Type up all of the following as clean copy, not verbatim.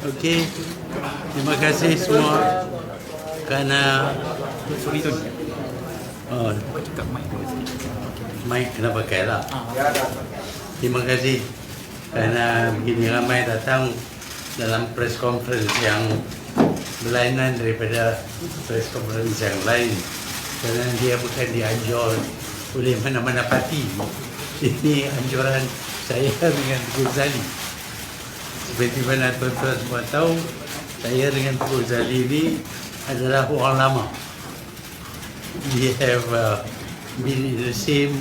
Okey, terima kasih semua kerana mic kena pakai lah. Terima kasih kerana begini ramai datang dalam press conference yang berlainan daripada press conference yang lain, kerana dia bukan dianjur oleh mana-mana parti. Ini anjuran saya dengan Dr Razaleigh. Seperti mana tuan-tuan semua tahu, saya dengan Dr Razaleigh ini adalah orang lama. We have been in the same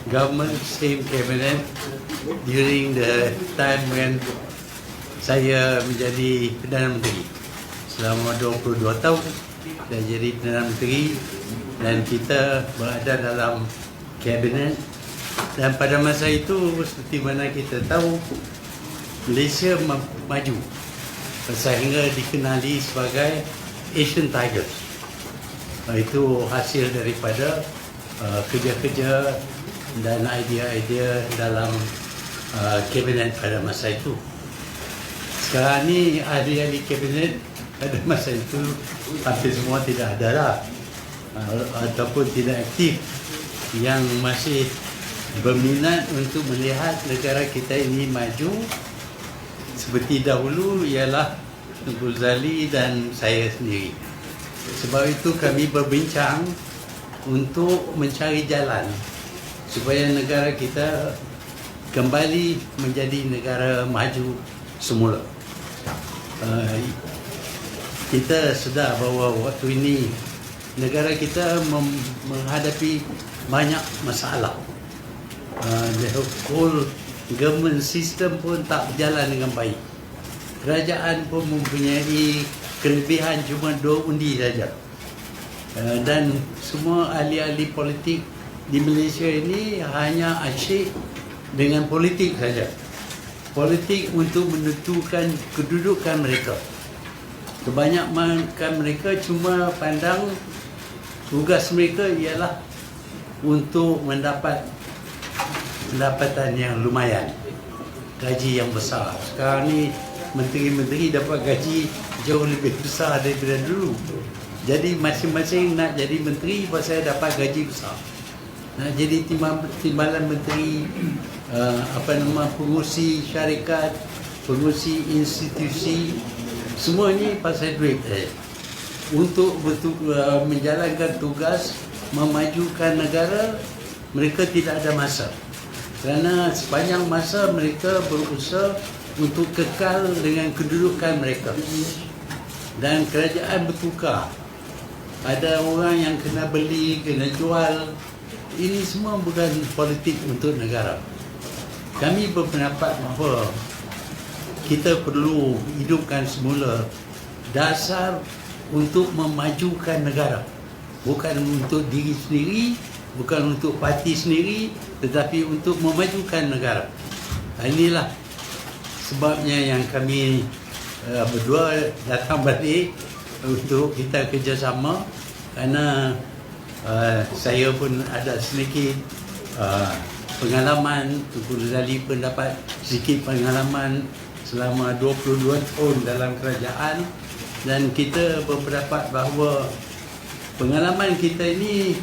government, same cabinet during the time when saya menjadi Perdana Menteri. Selama 22 tahun saya jadi Perdana Menteri dan kita berada dalam kabinet. Dan pada masa itu, seperti mana kita tahu, Malaysia maju sehingga dikenali sebagai Asian Tigers. Itu hasil daripada kerja-kerja dan idea-idea dalam kabinet pada masa itu. Sekarang ni ahli-ahli kabinet pada masa itu hampir semua tidak ada lah, ataupun tidak aktif, yang masih berminat untuk melihat negara kita ini maju seperti dahulu ialah Dr Razaleigh dan saya sendiri. Sebab itu kami berbincang untuk mencari jalan supaya negara kita kembali menjadi negara maju semula. Kita sedar bahawa waktu ini negara kita menghadapi banyak masalah. The whole government system pun tak berjalan dengan baik. Kerajaan pun mempunyai kelebihan cuma 2 undi saja. Dan semua ahli-ahli politik di Malaysia ini hanya asyik dengan politik saja. Politik untuk menentukan kedudukan mereka. Kebanyakan mereka cuma pandang tugas mereka ialah untuk mendapat pendapatan yang lumayan, gaji yang besar. Sekarang ni menteri-menteri dapat gaji jauh lebih besar daripada dulu. Jadi masing-masing nak jadi menteri pasal dapat gaji besar. Nak jadi timbalan menteri, pengurusi syarikat, pengurusi institusi, semua ni pasal duit saja. Untuk menjalankan tugas memajukan negara, mereka tidak ada masa. Kerana sepanjang masa mereka berusaha untuk kekal dengan kedudukan mereka. Dan kerajaan bertukar. Ada orang yang kena beli, kena jual. Ini semua bukan politik untuk negara. Kami berpendapat bahawa kita perlu hidupkan semula dasar untuk memajukan negara. Bukan untuk diri sendiri, bukan untuk parti sendiri, tetapi untuk memajukan negara. Inilah sebabnya yang kami berdua datang balik untuk kita kerjasama, kerana saya pun ada sedikit pengalaman, Dr Razaleigh pun dapat sedikit pengalaman selama 22 tahun dalam kerajaan, dan kita berpendapat bahawa pengalaman kita ini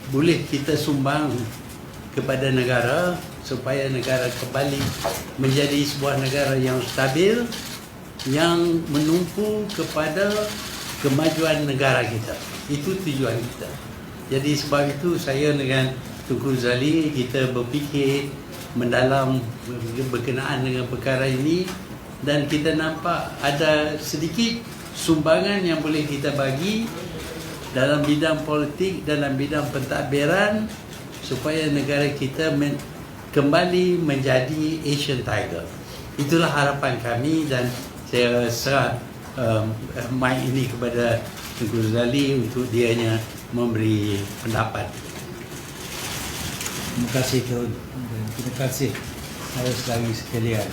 boleh kita sumbang kepada negara supaya negara kembali menjadi sebuah negara yang stabil, yang menumpu kepada kemajuan negara kita. Itu tujuan kita. Jadi sebab itu saya dengan Dr Razaleigh kita berfikir mendalam berkenaan dengan perkara ini, dan kita nampak ada sedikit sumbangan yang boleh kita bagi dalam bidang politik, dalam bidang pentadbiran, supaya negara kita kembali menjadi Asian Tiger. Itulah harapan kami, dan saya serah mic ini kepada Dr Razaleigh untuk dianya memberi pendapat. Terima kasih Tuan. Terima kasih saudara-saudari sekalian.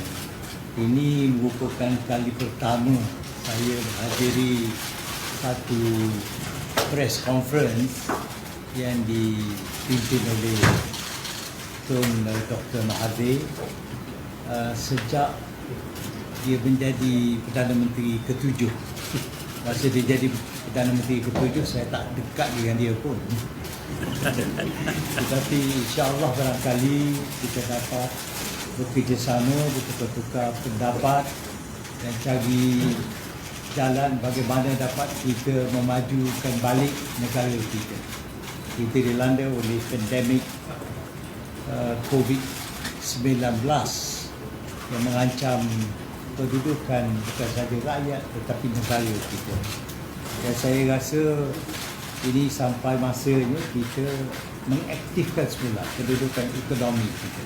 Ini merupakan kali pertama saya menghadiri satu press conference yang dipimpin oleh Tuan Dr Mahathir sejak dia menjadi Perdana Menteri ke-7. Masa dia jadi Perdana Menteri ke-7, saya tak dekat dengan dia pun. Tetapi insya-Allah barangkali kita dapat bekerjasama, bertukar-tukar pendapat dan cari jalan bagaimana dapat kita memajukan balik negara kita. Kita dilanda oleh pandemik COVID-19 yang mengancam kedudukan bukan sahaja rakyat tetapi negara kita. Dan saya rasa ini sampai masanya kita mengaktifkan semula kedudukan ekonomi kita.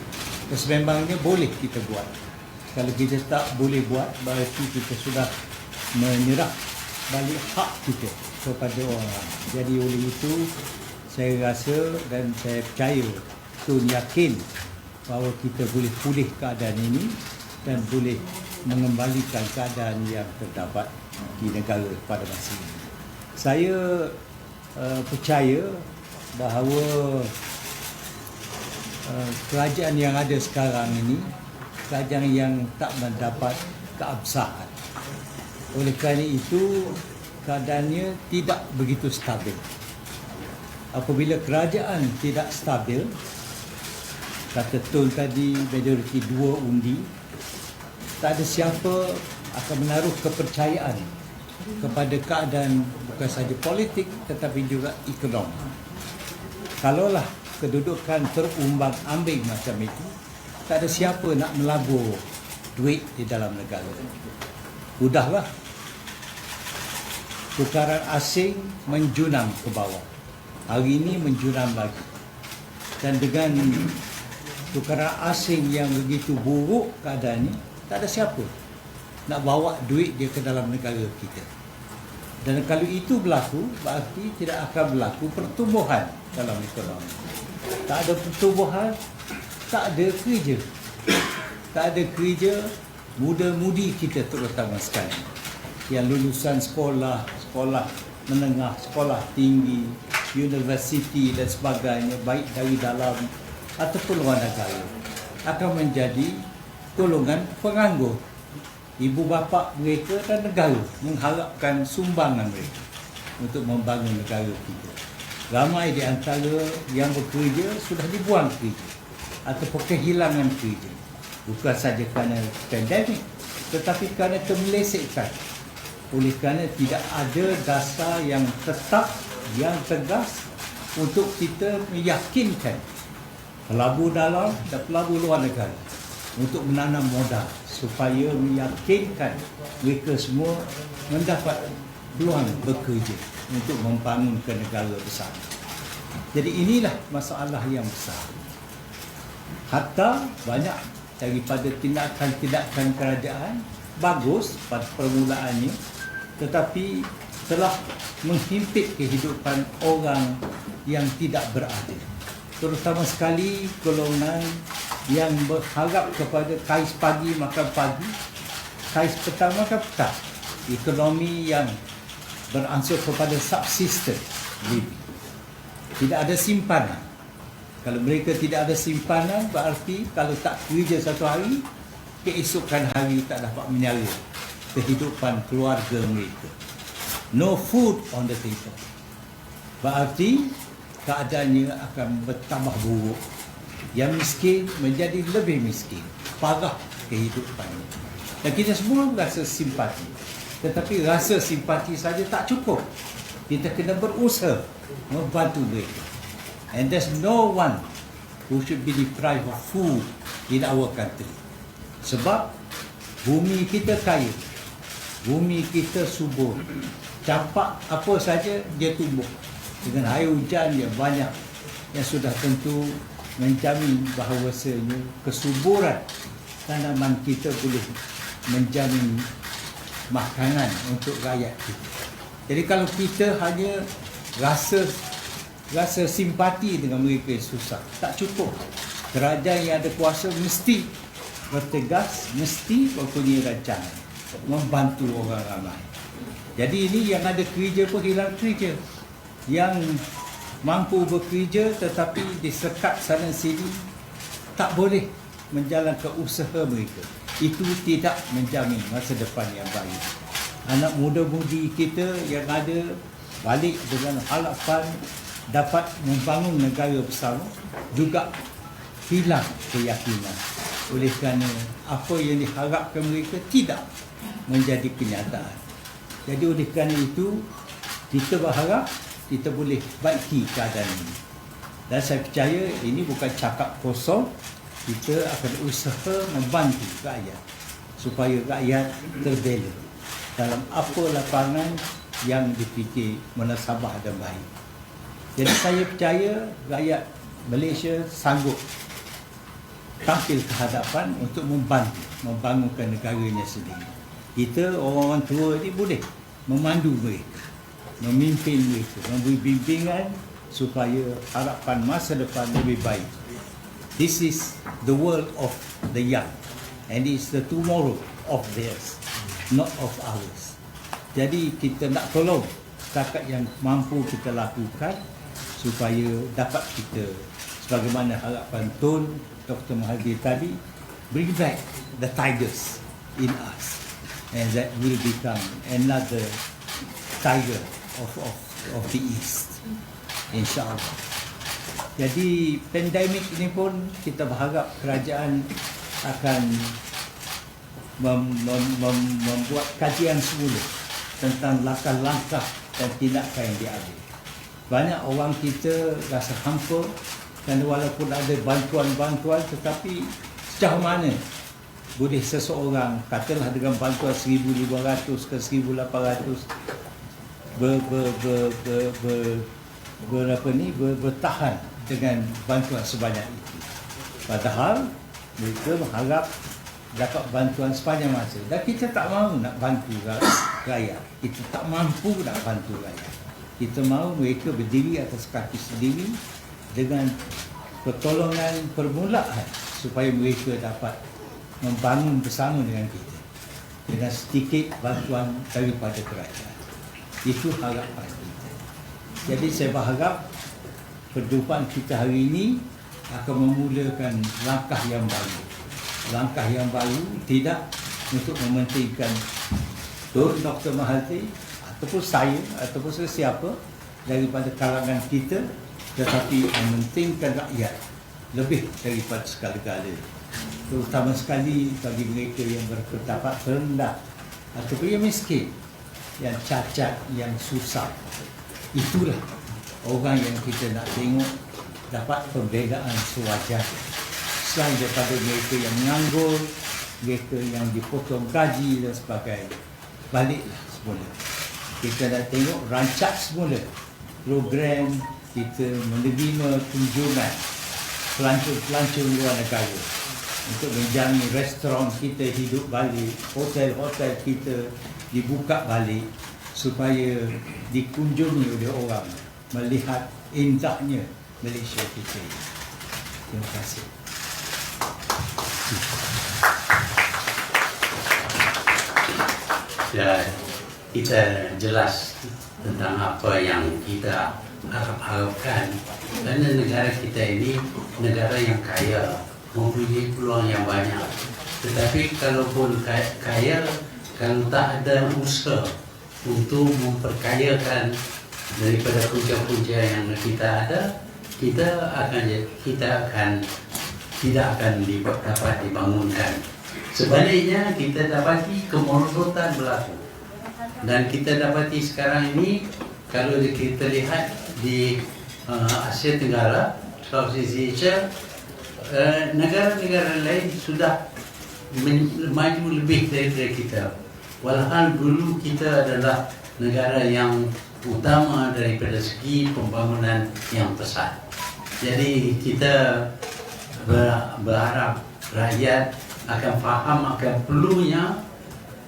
Dan sememangnya boleh kita buat. Kalau kita tak boleh buat, berarti kita sudah menyerah balik hak kita kepada orang. Jadi oleh itu, saya rasa dan saya percaya, Tun yakin bahawa kita boleh pulih keadaan ini dan boleh mengembalikan keadaan yang terdapat di negara pada masa ini. Saya percaya bahawa kerajaan yang ada sekarang ini kerajaan yang tak mendapat keabsahan. Oleh kerana itu keadaannya tidak begitu stabil. Apabila kerajaan tidak stabil, kata Tun tadi majoriti 2 undi, tak ada siapa akan menaruh kepercayaan kepada keadaan bukan sahaja politik tetapi juga ekonomi. Kalaulah kedudukan terumbang-ambing macam itu, tak ada siapa nak melabur duit di dalam negara. Mudahlah. Tukaran asing menjunam ke bawah. Hari ini menjunam lagi. Dan dengan tukaran asing yang begitu buruk keadaannya, tak ada siapa nak bawa duit dia ke dalam negara kita. Dan kalau itu berlaku, berarti tidak akan berlaku pertumbuhan dalam ekonomi. Tak ada pertumbuhan, tak ada kerja. Tak ada kerja, muda-mudi kita terutama sekali yang lulusan sekolah menengah, sekolah tinggi, universiti dan sebagainya, baik dari dalam ataupun luar negara, akan menjadi golongan penganggur. Ibu bapa mereka dan negara mengharapkan sumbangan mereka untuk membangun negara kita. Ramai di antara yang bekerja sudah dibuang kerja ataupun kehilangan kerja. Bukan saja kerana pandemik, tetapi kerana kemelesekan. Oleh kerana tidak ada dasar yang tetap, yang tegas untuk kita meyakinkan pelabur dalam dan pelabur luar negara untuk menanam modal supaya meyakinkan mereka semua mendapat peluang bekerja untuk membangunkan negara besar. Jadi inilah masalah yang besar. Hatta banyak daripada tindakan-tindakan kerajaan bagus pada permulaannya, tetapi telah menghimpit kehidupan orang yang tidak beradil. Terutama sekali golongan yang berharap kepada kais pagi makan pagi, kais petang makan petang. Ekonomi yang beransur kepada subsisten living. Tidak ada simpanan. Kalau mereka tidak ada simpanan, berarti kalau tak kerja satu hari, keesokan hari tak dapat menyala kehidupan keluarga mereka. No food on the table. Berarti keadaannya akan bertambah buruk. Yang miskin menjadi lebih miskin. Parah kehidupannya. Dan kita semua rasa simpati. Tetapi rasa simpati saja tak cukup. Kita kena berusaha membantu mereka. And there's no one who should be deprived of food in our country. Sebab bumi kita kaya. Bumi kita subur. Campak apa saja dia tumbuh. Dengan air hujan yang banyak, yang sudah tentu menjamin bahawasanya kesuburan tanaman kita boleh menjamin makanan untuk rakyat kita. Jadi kalau kita hanya rasa simpati dengan mereka yang susah, tak cukup. Kerajaan yang ada kuasa mesti bertegas, mesti mempunyai rancangan membantu orang ramai. Jadi ini yang ada kerja pun hilang kerja. Yang mampu bekerja tetapi disekat sana sini, tak boleh menjalankan usaha mereka. itu tidak menjamin masa depan yang baik. Anak muda-mudi kita yang ada balik dengan harapan dapat membangun negara bersama juga hilang keyakinan. Oleh kerana apa yang diharapkan mereka tidak menjadi kenyataan. Jadi oleh kerana itu, kita berharap kita boleh baiki keadaan ini. Dan saya percaya ini bukan cakap kosong. Kita akan usaha membantu rakyat supaya rakyat terbela dalam apa lapangan yang dipikir munasabah dan baik. Jadi saya percaya rakyat Malaysia sanggup tampil ke hadapan untuk membantu membangunkan negaranya sendiri. Kita orang-orang tua ini boleh memandu mereka, memimpin mereka, memberi bimbingan supaya harapan masa depan lebih baik. This is the world of the young, and it's the tomorrow of theirs, not of ours. Jadi kita nak tolong setakat yang mampu kita lakukan supaya dapat kita, sebagaimana harapan Tun Dr Mahathir tadi, bring back the tigers in us, and that will become another tiger of the East, insyaAllah. Jadi pandemik ini pun kita berharap kerajaan akan membuat kajian semula tentang langkah-langkah dan tindakan yang diambil. Banyak orang kita rasa hampa dan walaupun ada bantuan-bantuan, tetapi sejauh mana boleh seseorang, katalah dengan bantuan 1,500 ke 1,800 bertahan dengan bantuan sebanyak itu. Padahal mereka berharap dapat bantuan sepanjang masa. Dan kita tak mahu nak bantu rakyat. Kita tak mampu nak bantu rakyat. Kita mahu mereka berdiri atas kaki sendiri dengan pertolongan permulaan supaya mereka dapat membangun bersama dengan kita dengan sedikit bantuan daripada kerajaan. Itu harapan kita. Jadi saya berharap perjumpaan kita hari ini akan memulakan langkah yang baru. Langkah yang baru tidak untuk mementingkan Tun Dr Mahathir ataupun saya ataupun sesiapa daripada kalangan kita, tetapi mementingkan rakyat lebih daripada segala-galanya. Terutama sekali bagi mereka yang berpendapat rendah ataupun yang miskin, yang cacat, yang susah. Itulah orang yang kita nak tengok dapat pembelaan sewajarnya. Selain daripada mereka yang menganggur, mereka yang dipotong gaji dan sebagainya, baliklah semula. Kita nak tengok rancak semula program kita menerima kunjungan pelancong-pelancong luar negara untuk menjamin restoran kita hidup balik, hotel-hotel kita dibuka balik supaya dikunjungi oleh orang melihat indahnya Malaysia kita. Terima kasih. Ya, kita jelas tentang apa yang kita harapkan. Kerana negara kita ini negara yang kaya, mempunyai peluang yang banyak. Tetapi kalaupun kaya, kalau tak ada usaha untuk memperkayakan daripada punca-punca yang kita ada, kita tidak akan dapat dibangunkan. Sebaliknya kita dapati kemerosotan berlaku. Dan kita dapati sekarang ini, kalau kita lihat di Asia Tenggara, Southeast Asia, negara-negara lain sudah maju lebih daripada kita. Walhal dulu kita adalah negara yang utama daripada segi pembangunan yang pesat. Jadi kita berharap rakyat akan faham akan perlunya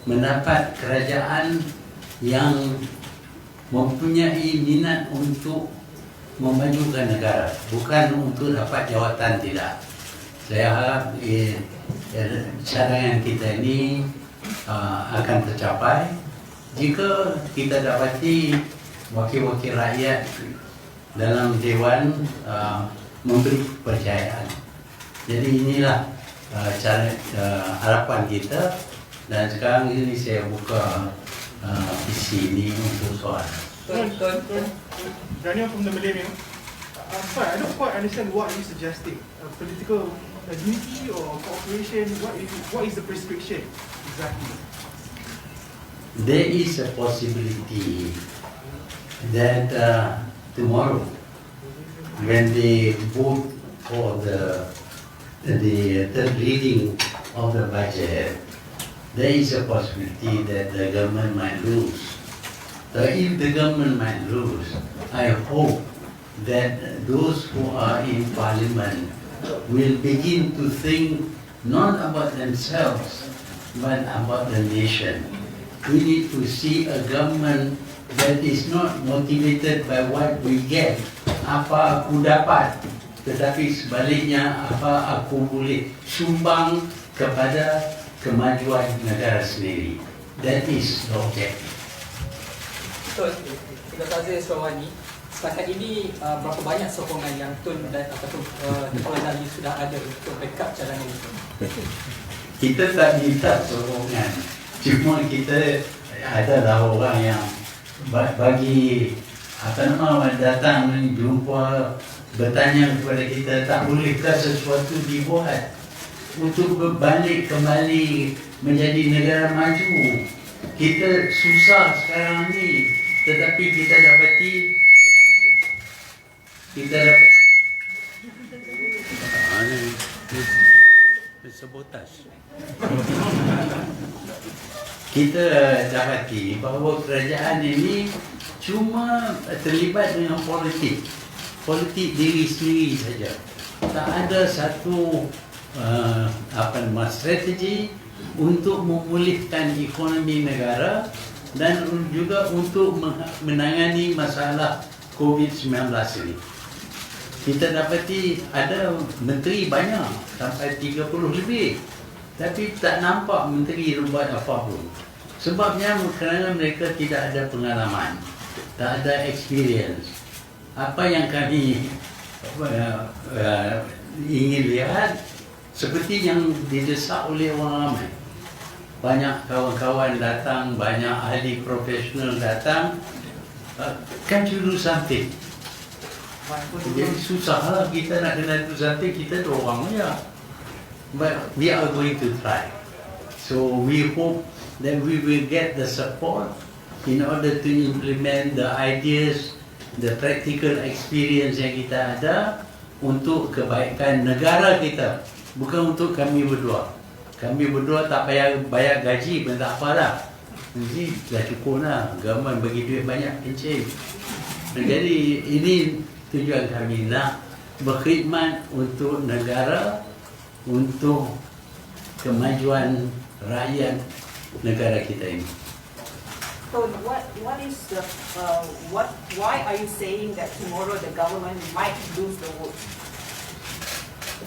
mendapat kerajaan yang mempunyai minat untuk memajukan negara, bukan untuk dapat jawatan, tidak. Saya harap cadangan kita ini akan tercapai jika kita dapati wakil-wakil rakyat dalam Dewan memberi kepercayaan. Jadi inilah harapan kita, dan sekarang ini saya buka PC ini untuk soalan. Daniel from the Millennium. Sorry, I don't quite understand what you're suggesting. Political unity or cooperation? What is the prescription exactly? There is a possibility that tomorrow, when they vote for the third reading of the budget, there is a possibility that the government might lose. So if the government might lose, I hope that those who are in parliament will begin to think not about themselves, but about the nation. We need to see a government that is not motivated by what we get, apa aku dapat, tetapi sebaliknya apa aku boleh sumbang kepada kemajuan negara sendiri. That is the objective. Betul, Dr. Aziz Rawani, setakat ini berapa banyak sokongan yang Tun dan ataupun Kepala Negara sudah ada untuk backup cadangan itu? Kita tak minta sokongan, cuma kita adalah orang yang bagi datang jumpa, bertanya kepada kita, tak bolehkah sesuatu dibuat untuk berbalik kembali menjadi negara maju. Kita susah sekarang ni, tetapi kita dapati sabotaj. Kita dapati bahawa kerajaan ini cuma terlibat dengan politik diri sendiri saja. Tak ada satu strategi untuk memulihkan ekonomi negara dan juga untuk menangani masalah COVID-19 ini. Kita dapati ada menteri banyak, sampai 30 lebih, tapi tak nampak menteri buat apa pun. Sebabnya kerana mereka tidak ada pengalaman, tak ada experience. Apa yang kami ingin lihat, seperti yang didesak oleh orang ramai. Banyak kawan-kawan datang, banyak ahli profesional datang. Can't you do something? Jadi susahlah kita nak kena do something, kita dorang ya. But we are going to try. So we hope that we will get the support in order to implement the ideas, the practical experience yang kita ada untuk kebaikan negara kita. Bukan untuk kami berdua. Kami berdua tak payah bayar gaji pun tak apa dah. Jadi dah cukup lah. Government bagi duit banyak, pencen. Jadi ini tujuan kami, nak berkhidmat untuk negara, untuk kemajuan rakyat negara kita ini. So what is the why are you saying that tomorrow the government might lose the vote?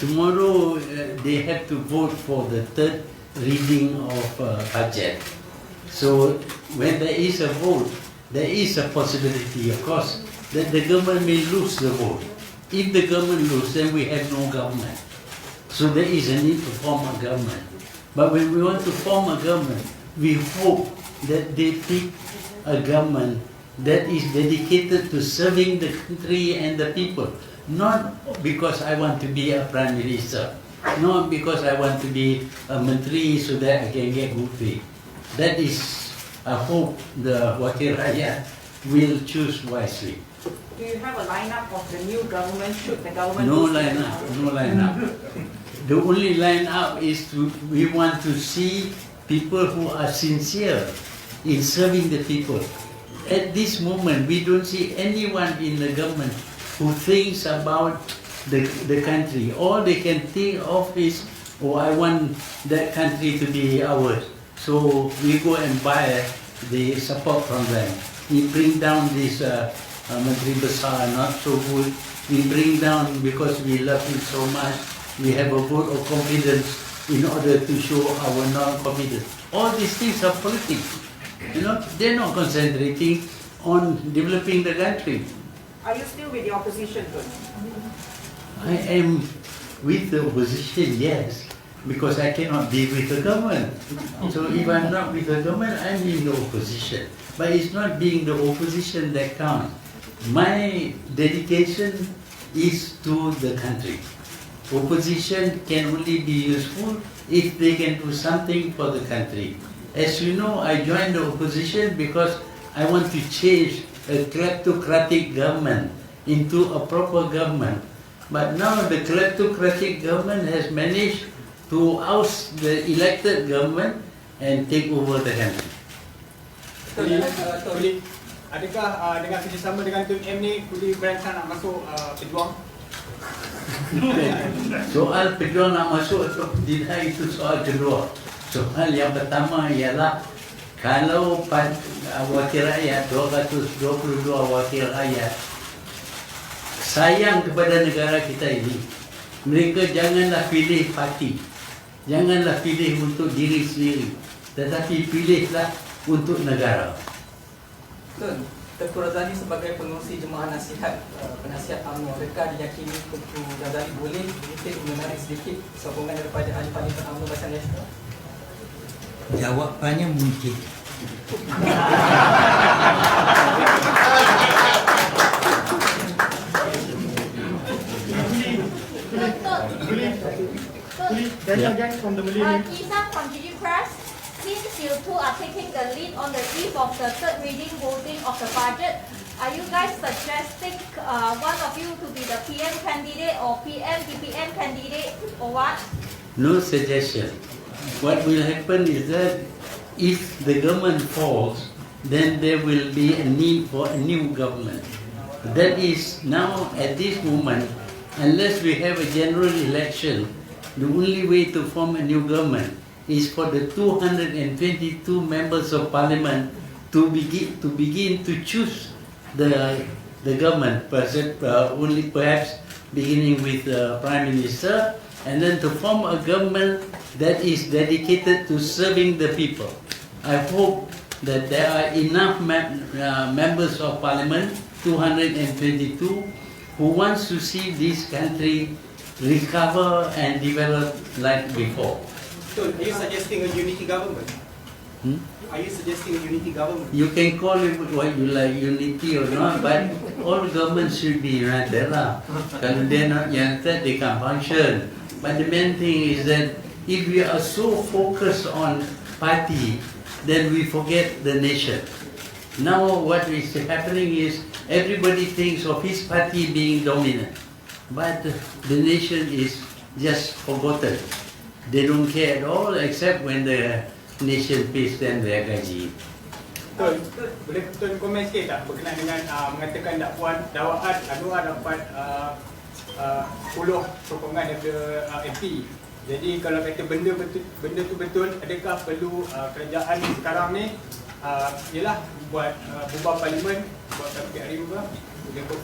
Tomorrow they have to vote for the third reading of budget. So when there is a vote, there is a possibility, of course, that the government may lose the vote. If the government loses, then we have no government. So there is a need to form a government. But when we want to form a government, we hope that they pick a government that is dedicated to serving the country and the people. Not because I want to be a prime minister, not because I want to be a menteri so that I can get good pay. That is, I hope the Wakil Rakyat will choose wisely. Do you have a lineup of the new government? Should the government? No lineup. The only lineup is we want to see people who are sincere in serving the people. At this moment, we don't see anyone in the government who thinks about the country. All they can think of is, oh, I want that country to be ours. So we go and buy the support from them. We bring down this Menteri Besar, not so good. We bring down because we love him so much. We have a vote of confidence in order to show our non-confidence. All these things are politics. They're not concentrating on developing the country. Are you still with the opposition, Tun? I am with the opposition, yes. because I cannot be with the government. So if I'm not with the government, I'm in the opposition. But it's not being the opposition that counts. My dedication is to the country. Opposition can only be useful if they can do something for the country. As you know, I joined the opposition because I want to change a kleptocratic government into a proper government. But now the kleptocratic government has managed to oust the elected government and take over the country. Kuli, adakah dengan kerjasama dengan Tun M ni Kuli berancang nak masuk pejuang? Soal pejuang nak masuk atau tidak itu soal kedua. Soal yang pertama ialah kalau wakil rakyat 222 wakil rakyat sayang kepada negara kita ini, mereka janganlah pilih parti, janganlah pilih untuk diri sendiri, tetapi pilihlah untuk negara. Tun, Tengku Razaleigh sebagai pengurusi jemaah nasihat, penasihat UMNO, adakah diyakini Tengku Razaleigh boleh menarik sedikit sokongan daripada ahli parlimen UMNO Barisan Nasional? Jawapannya mungkin. Again from the Millennium. Kisah from GG Press. Since you two are taking the lead on the eve of the third reading voting of the budget, are you guys suggesting one of you to be the PM candidate or DPM candidate or what? No suggestion. What will happen is that if the government falls, then there will be a need for a new government. That is now at this moment, unless we have a general election, the only way to form a new government is for the 222 members of parliament to begin to choose the government, only perhaps beginning with the Prime Minister, and then to form a government that is dedicated to serving the people. I hope that there are enough members of parliament, 222, who wants to see this country recover and develop like before. So, are you suggesting a unity government? Are you suggesting a unity government? You can call it what you like, unity or not, but all governments should be united lah. Kalau they're not united, they can't function. But the main thing is that if we are so focused on party, then we forget the nation. Now what is happening is everybody thinks of his party being dominant, but the nation is just forgotten. They don't care at all except when the nation pays them their gaji. Tun, boleh Tun komen sikit tak berkenaan dengan mengatakan dakwaan anuan dapat 10 sokongan daripada MP. Jadi kalau kata benda tu betul, adakah perlu kerajaan sekarang ni ialah buat bubar parlimen, buat PRU ke?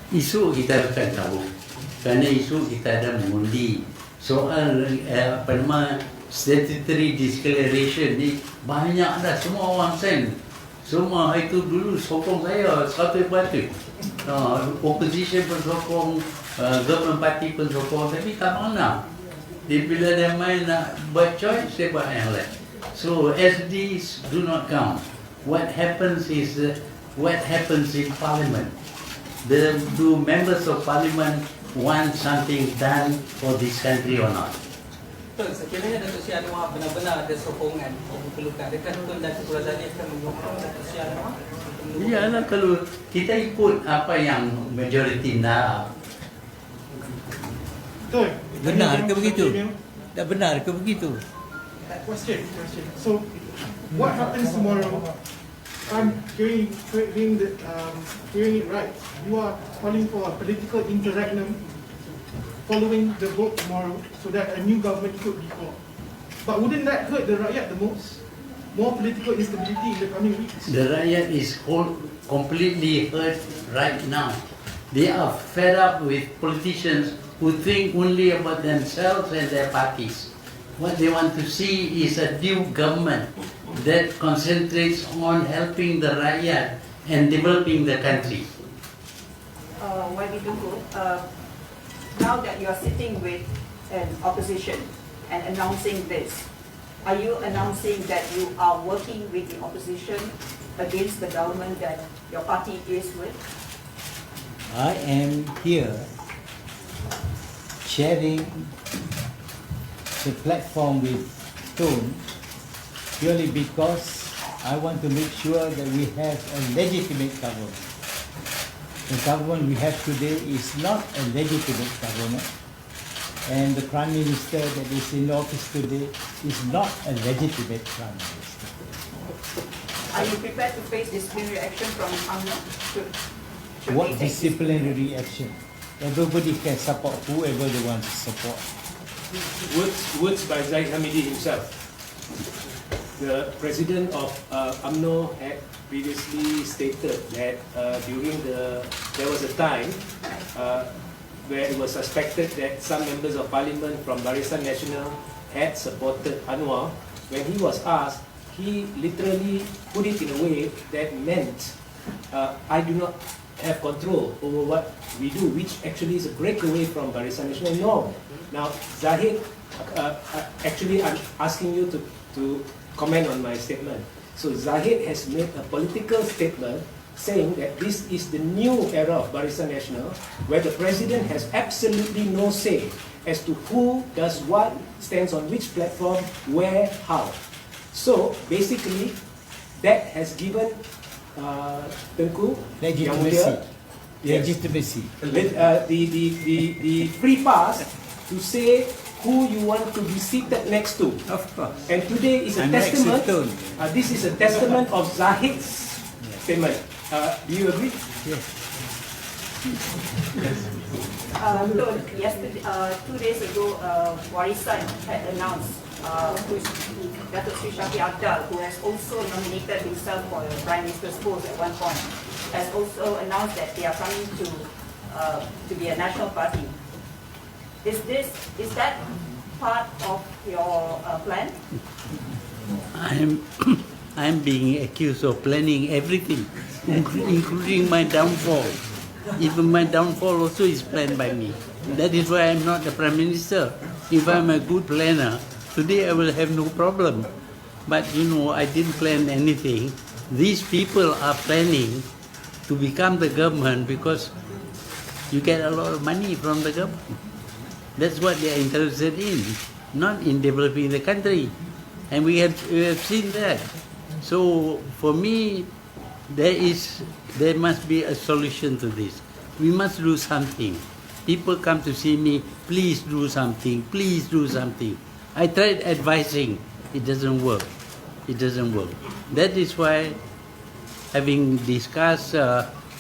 Isu kita akan tahu. Kerana isu kita ada mengundi. Soal statutory declaration ni banyak dah, semua orang send. Semua itu dulu sokong saya 100%. Opposition pun sokong, government party pun sokong, tapi tak mana. Bila dia main nak buat choice, dia buat yang lain. So SDs do not count. What happens is what happens in parliament. Do members of parliament want something done for this country or not? Betul, sekiranya Datuk Sri Anwar benar-benar ada sokongan yang diperlukan, adakah Tun dan Tengku Razaleigh akan menyokong Datuk Sri Anwar? Iyalah, kalau kita ikut apa yang majoriti nak. Betul. Benar ke begitu? Tak benar ke begitu? Question. So, what happens tomorrow? I'm hearing it right. You are calling for a political interregnum following the vote tomorrow so that a new government could be formed. But wouldn't that hurt the rakyat the most? More political instability in the coming weeks. The rakyat is completely hurt right now. They are fed up with politicians who think only about themselves and their parties. What they want to see is a new government that concentrates on helping the rakyat and developing the country. Now that you are sitting with an opposition, and announcing this? Are you announcing that you are working with the opposition against the government that your party is with? I am here sharing the platform with Tone purely because I want to make sure that we have a legitimate government. The government we have today is not a legitimate government, and the Prime Minister that is in office today is not a legitimate Prime Minister. Are you prepared to face disciplinary action from UMNO? What disciplinary action? Everybody can support whoever they want to support. Words by Zahid Hamidi himself. The president of UMNO had previously stated that there was a time where it was suspected that some members of parliament from Barisan Nasional had supported Anwar. When he was asked, he literally put it in a way that meant I do not have control over what we do, which actually is a breakaway from Barisan Nasional norm. Now, Zahid, actually I'm asking you to comment on my statement. So Zahid has made a political statement saying that this is the new era of Barisan Nasional, where the president has absolutely no say as to who does what, stands on which platform, where, how. So basically, that has given Tengku Legitimacy. Legitimacy. The free pass to say who you want to be seated next to. Of course. And today is a testament. This is a testament of Zahid's statement. Do you agree? Yes. Yesterday, 2 days ago, Warisan had announced Datuk Sri Shafie Abdal, who has also nominated himself for the Prime Minister's post at one point, has also announced that they are coming to be a national party. Is that part of your plan? I'm being accused of planning everything, including my downfall. Even my downfall also is planned by me. That is why I'm not the Prime Minister. If I'm a good planner, today I will have no problem. But you know, I didn't plan anything. These people are planning to become the government because you get a lot of money from the government. That's what they are interested in, not in developing the country. And we have seen that. So for me, there must be a solution to this. We must do something. People come to see me, please do something, please do something. I tried advising, it doesn't work. It doesn't work. That is why, having discussed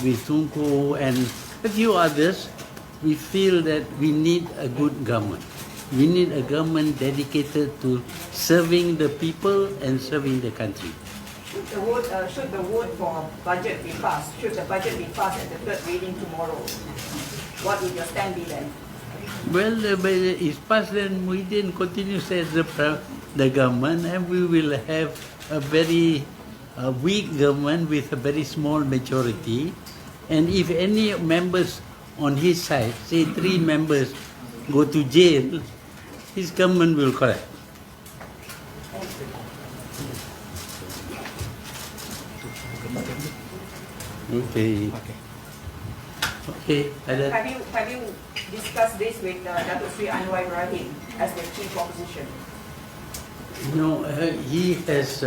with Tengku and a few others, we feel that we need a good government. We need a government dedicated to serving the people and serving the country. Should the vote for budget be passed? Should the budget be passed at the third reading tomorrow? What would your stand be then? Well, it's passed, then we then continue to as the government, and we will have a very weak government with a very small majority. And if any members on his side, say 3 members, go to jail, his government will collapse. Okay. Have you discussed this with Datuk Sri Anwar Ibrahim as the chief opposition? No, he has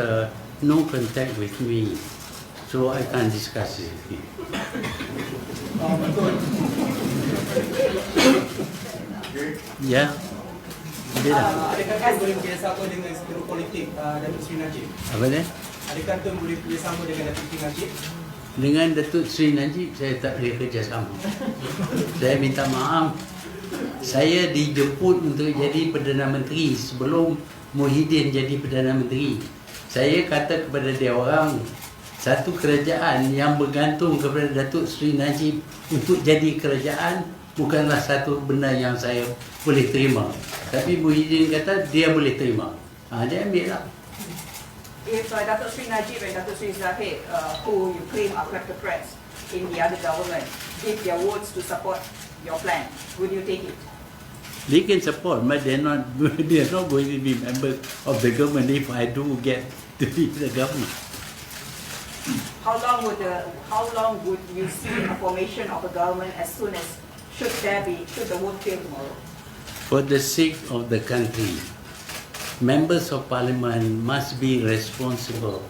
no contact with me, so I can't discuss it with him. Ya. Adakah boleh bekerjasama dengan seluruh politik Datuk Sri Najib? Apa dia? Adakah Tun boleh bekerjasama dengan Datuk Sri Najib? Dengan Datuk Sri Najib, saya tak boleh kerjasama. Saya minta maaf. Saya dijemput untuk jadi Perdana Menteri sebelum Muhyiddin jadi Perdana Menteri. Saya kata kepada dia orang, satu kerajaan yang bergantung kepada Datuk Sri Najib untuk jadi kerajaan bukanlah satu benda yang saya boleh terima. Tapi Muhyiddin kata dia boleh terima. Dia ambil lah. If Datuk Sri Najib and Datuk Sri Zahid, who you claim are kleptocrats in the other government, give their votes to support your plan, would you take it? They can support, but they're not going to be members of the government if I do get to be the government. How long would you see a formation of a government as soon as should the vote fail tomorrow? For the sake of the country, members of parliament must be responsible.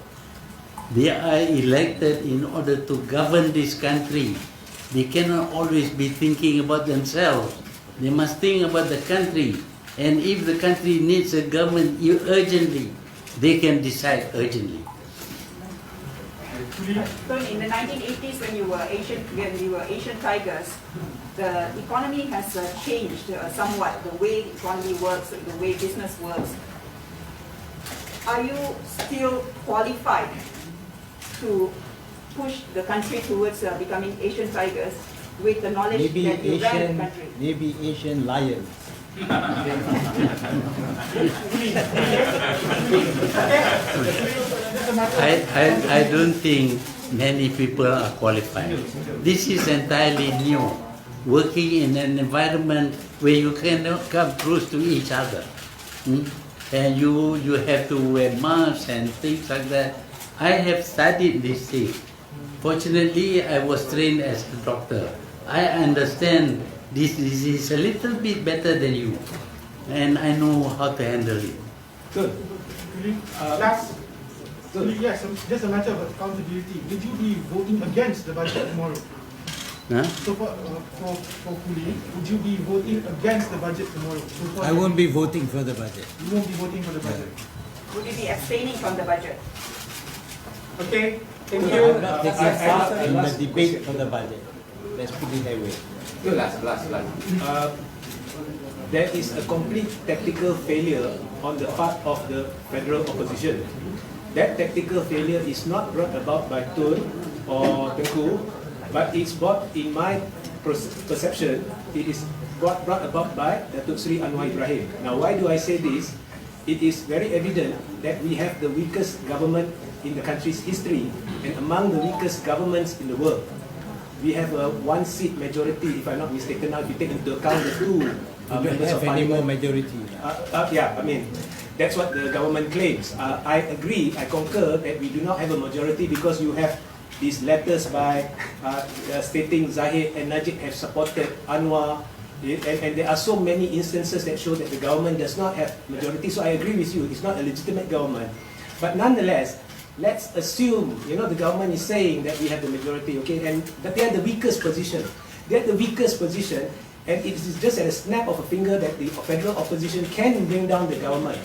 They are elected in order to govern this country. They cannot always be thinking about themselves. They must think about the country. And if the country needs a government urgently, they can decide urgently. So in the 1980s, when you were Asian Tigers, the economy has changed somewhat. The way the economy works, the way business works. Are you still qualified to push the country towards becoming Asian Tigers with the knowledge Maybe that you ran the country? Maybe Asian lions. I don't think many people are qualified. This is entirely new. Working in an environment where you cannot come close to each other. And you have to wear masks and things like that. I have studied this thing. Fortunately, I was trained as a doctor. I understand this disease a little bit better than you. And I know how to handle it. Good. Yes, just a matter of accountability. Would you be voting against the budget tomorrow? Huh? So for Kuli, would you be voting against the budget tomorrow? So I won't be voting for the budget. You won't be voting for the budget. Would you be abstaining from the budget? Okay, thank you. I'm not taking part in the debate for the budget. Let's put it that way. There is a complete tactical failure on the part of the federal opposition. That tactical failure is not brought about by Tun or Tengku, but it's brought, in my perception, it is brought about by Datuk Seri Anwar Ibrahim. Now, why do I say this? It is very evident that we have the weakest government in the country's history and among the weakest governments in the world. We have a one-seat majority, if I'm not mistaken. Now, if you take into account the two members of Any more parliament. majority? Yeah, I mean, that's what the government claims. I agree, I concur that we do not have a majority because you have these letters by stating Zahid and Najib have supported Anwar, and there are so many instances that show that the government does not have majority. So I agree with you, it's not a legitimate government. But nonetheless, let's assume, the government is saying that we have the majority, okay, but they are the weakest position. They are the weakest position, and it is just at a snap of a finger that the federal opposition can bring down the government.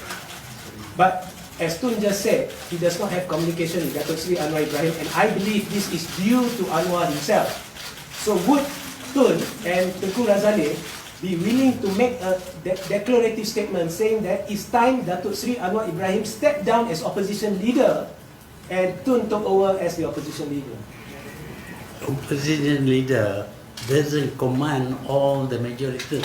But as Tun just said, he does not have communication with Datuk Seri Anwar Ibrahim, and I believe this is due to Anwar himself. So would Tun and Tengku Razaleigh be willing to make a declarative statement saying that it's time Datuk Seri Anwar Ibrahim stepped down as opposition leader and Tun took over as the opposition leader? Opposition leader doesn't command all the majority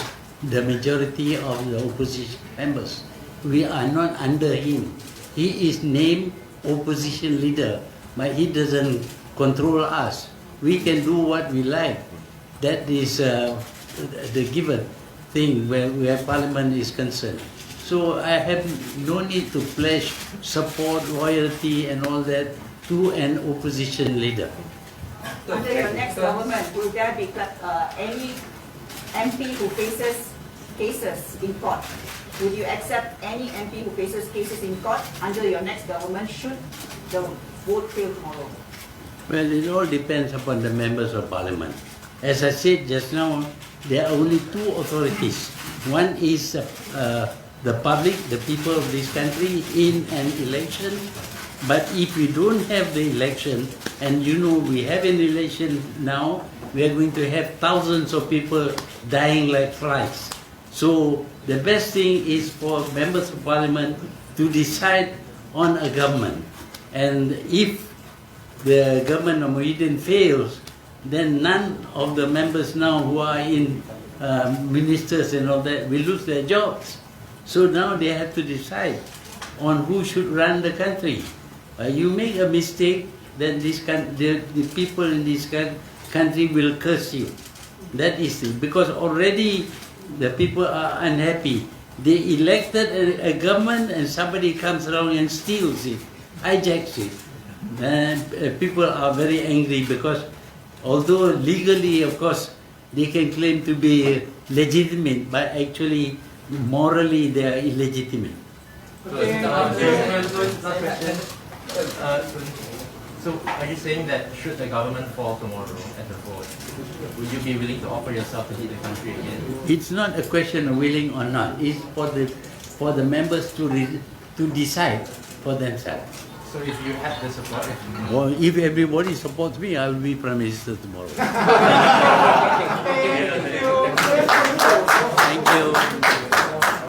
of the opposition members. We are not under him. He is named opposition leader, but he doesn't control us. We can do what we like. That is the given thing where Parliament is concerned. So I have no need to pledge support, loyalty and all that to an opposition leader. Under your next government, will there be any MP who faces cases in court? Would you accept any MP who faces cases in court under your next government should the vote fail tomorrow? Well, it all depends upon the members of Parliament. As I said just now, there are only two authorities. One is the public, the people of this country in an election. But if we don't have the election, and we have an election now, we are going to have thousands of people dying like flies. So the best thing is for members of Parliament to decide on a government. And if the government of Muhyiddin fails, then none of the members now who are in ministers and all that will lose their jobs. So now they have to decide on who should run the country. You make a mistake, then the people in this country will curse you. That is it. Because already The people are unhappy. They elected a government and somebody comes along and steals it, hijacks it. And people are very angry because although legally, of course, they can claim to be legitimate, but actually, morally, they are illegitimate. So are you saying that should the government fall tomorrow at the vote, would you be willing to offer yourself to lead the country again? It's not a question of willing or not. It's for the members to decide for themselves. So if you had the support, Well, if everybody supports me, I will be Prime Minister tomorrow. Thank you.